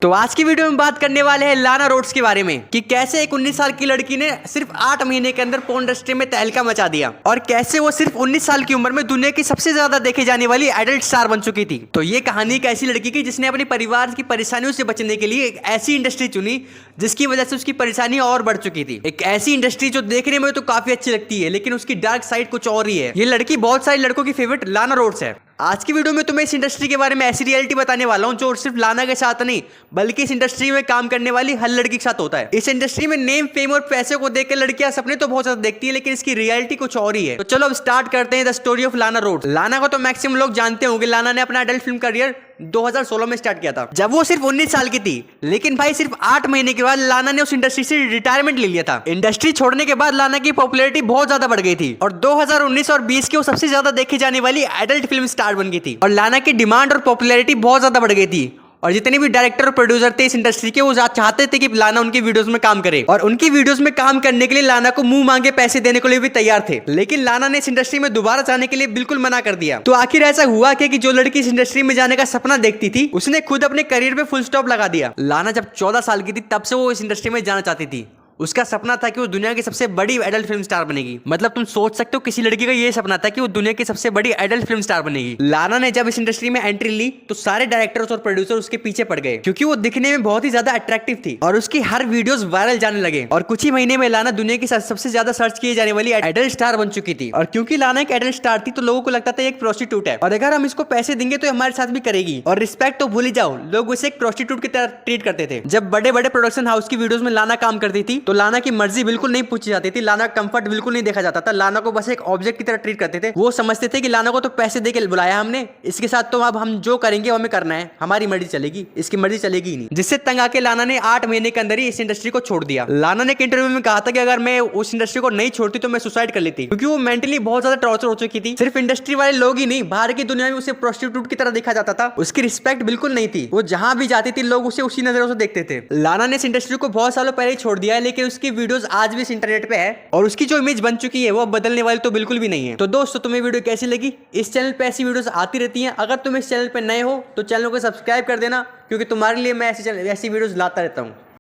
तो आज की वीडियो में बात करने वाले हैं लाना रोड्स के बारे में कि कैसे एक 19 साल की लड़की ने सिर्फ 8 महीने के अंदर पोर्न इंडस्ट्री में तहलका मचा दिया और कैसे वो सिर्फ 19 साल की उम्र में दुनिया की सबसे ज्यादा देखे जाने वाली एडल्ट स्टार बन चुकी थी। तो ये कहानी एक ऐसी लड़की की जिसने अपने परिवार की परेशानियों से बचने के लिए एक ऐसी इंडस्ट्री चुनी जिसकी वजह से उसकी परेशानी और बढ़ चुकी थी। एक ऐसी इंडस्ट्री जो देखने में तो काफी अच्छी लगती है लेकिन उसकी डार्क साइड कुछ और ही है। ये लड़की बहुत सारे लड़कों की फेवरेट लाना रोड्स है। आज की वीडियो में तुम्हें इस इंडस्ट्री के बारे में ऐसी रियलिटी बताने वाला हूं जो सिर्फ लाना के साथ नहीं बल्कि इस इंडस्ट्री में काम करने वाली हर लड़की के साथ होता है। इस इंडस्ट्री में नेम फेम और पैसे को देखकर लड़कियां सपने तो बहुत ज्यादा देखती है लेकिन इसकी रियलिटी कुछ और ही है। तो चलो अब स्टार्ट करते हैं द स्टोरी ऑफ लाना रोड्स। लाना को तो मैक्सिमम लोग जानते होंगे। लाना ने अपना एडल्ट फिल्म करियर 2016 में स्टार्ट किया था जब वो सिर्फ 19 साल की थी। लेकिन भाई सिर्फ 8 महीने के बाद लाना ने उस इंडस्ट्री से रिटायरमेंट ले लिया था। इंडस्ट्री छोड़ने के बाद लाना की पॉपुलैरिटी बहुत ज्यादा बढ़ गई थी और 2019 और 20 की वो सबसे ज्यादा देखी जाने वाली एडल्ट फिल्म स्टार बन गई थी और लाना की डिमांड और पॉपुलैरिटी बहुत ज्यादा बढ़ गई थी। और जितने भी डायरेक्टर और प्रोड्यूसर थे इस इंडस्ट्री के वो चाहते थे कि लाना उनकी वीडियोस में काम करे और उनकी वीडियोस में काम करने के लिए लाना को मुंह मांगे पैसे देने के लिए भी तैयार थे। लेकिन लाना ने इस इंडस्ट्री में दोबारा जाने के लिए बिल्कुल मना कर दिया। तो आखिर ऐसा हुआ कि जो लड़की इस इंडस्ट्री में जाने का सपना देखती थी उसने खुद अपने करियर पे फुल स्टॉप लगा दिया। लाना जब 14 साल की थी तब से वो इस इंडस्ट्री में जाना चाहती थी। उसका सपना था कि वो दुनिया की सबसे बड़ी एडल्ट फिल्म स्टार बनेगी। मतलब तुम सोच सकते हो किसी लड़की का ये सपना था कि वो दुनिया की सबसे बड़ी एडल्ट फिल्म स्टार बनेगी। लाना ने जब इस इंडस्ट्री में एंट्री ली तो सारे डायरेक्टर्स और प्रोड्यूसर उसके पीछे पड़ गए क्योंकि वो दिखने में बहुत ही ज्यादा अट्रैक्टिव थी और उसकी हर वीडियोस वायरल जाने लगे। और कुछ ही महीने में लाना दुनिया की सबसे ज्यादा सर्च किए जाने वाली एडल्ट स्टार बन चुकी थी। और क्योंकि लाना एक एडल्ट स्टार थी तो लोगों को लगता था एक प्रोस्टिट्यूट है और अगर हम इसको पैसे देंगे तो हमारे साथ भी करेगी। और रिस्पेक्ट तो भूल ही जाओ, लोग उसे एक प्रोस्टिट्यूट की तरह ट्रीट करते थे। जब बड़े बड़े प्रोडक्शन हाउस की वीडियोस में लाना काम करती थी तो लाना की मर्जी बिल्कुल नहीं पूछी जाती थी। लाना कंफर्ट बिल्कुल नहीं देखा जाता था। लाना को बस एक ऑब्जेक्ट की तरह ट्रीट करते थे। वो समझते थे कि लाना को तो पैसे देके बुलाया हमने, इसके साथ तो अब हम जो करेंगे वो हमें करना है, हमारी मर्जी चलेगी, इसकी मर्जी चलेगी ही नहीं। जिससे तंग आके लाना ने 8 महीने के अंदर ही इस इंडस्ट्री को छोड़ दिया। लाना ने एक इंटरव्यू में कहा था कि अगर मैं उस इंडस्ट्री को नहीं छोड़ती तो मैं सुसाइड कर लेती क्योंकि वो मेंटली बहुत ज्यादा टॉर्चर हो चुकी थी। सिर्फ इंडस्ट्री वाले लोग ही नहीं, बाहर की दुनिया में उसे प्रोस्टिट्यूट की तरह देखा जाता था। उसकी रिस्पेक्ट बिल्कुल नहीं थी। वो जहां भी जाती थी लोग उसे उसी नजरों से देखते थे। लाना ने इस इंडस्ट्री को बहुत सालों पहले ही छोड़ दिया है लेकिन उसकी वीडियोस आज भी इस इंटरनेट पे है और उसकी जो इमेज बन चुकी है वो बदलने वाली तो बिल्कुल भी नहीं है। तो दोस्तों तुम्हें वीडियो कैसी लगी? इस चैनल पे ऐसी वीडियोस आती रहती हैं। अगर तुम इस चैनल पे नए हो तो चैनल को सब्सक्राइब कर देना क्योंकि तुम्हारे लिए मैं ऐसी वीडियोस लाता रहता हूँ।